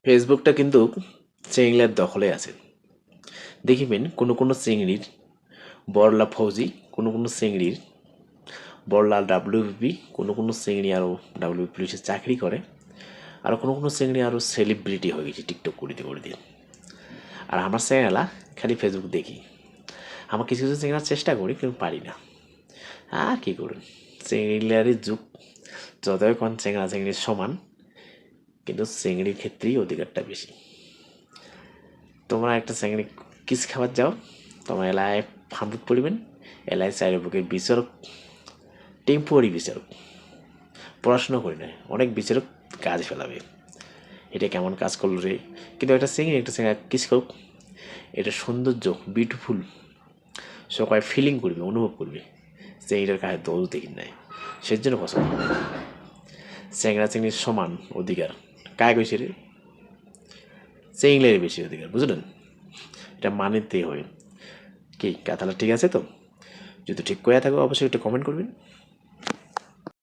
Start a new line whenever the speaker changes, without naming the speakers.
ফেসবুকটা কিন্তু চেংলার দখলে আছে। দেখিবেন কোনো কোনো চিংড়ির বড়লা ফৌজি, কোনো কোনো চিংড়ির বড়লা ডাব্লিউপি, কোনো কোনো চিংড়ি আরও ডাব্লিউপি পুলিশে চাকরি করে, আর কোনো কোনো চিংড়ি আরও সেলিব্রিটি হয়ে গেছে টিকটক করিতে করিতে। আর আমার চ্যানেলা খালি ফেসবুক দেখি। আমার কিছু কিছু চেনার চেষ্টা করি কিন্তু পারি না। আর কী করুন, চিংড়িলারের যুগ, যতই কোন চেংড়া চিংড়ির সমান, কিন্তু চিংড়ির ক্ষেত্রেই অধিকারটা বেশি। তোমরা একটা চিংড়ি কিস খাবার যাও, তোমার এলাকায় ফান্দুক পড়িবেন, এলাকায় চারিপক্ষের বিচারক, টেম্পোরারি বিচারক, পড়াশোনা করি না, অনেক বিচারক কাজ ফেলাবে, এটা কেমন কাজ করলো রে। কিন্তু একটা চিংড়ি কিস করুক, এটা সৌন্দর্য, বিউটিফুল, সবাই ফিলিং করবে, অনুভব করবে যে এইটার কাছে দোষ দেখি নেয়, সেজন্য পছন্দ করে। চ্যাংড়া চিংড়ির সমান অধিকার কায় কইছে রে? চেংড়ির বেশি অধিকার, বুঝলেন? এটা মানিতে হয়। কি কথাটা ঠিক আছে তো? যদি ঠিক করে থাকো অবশ্যই একটা কমেন্ট করবেন।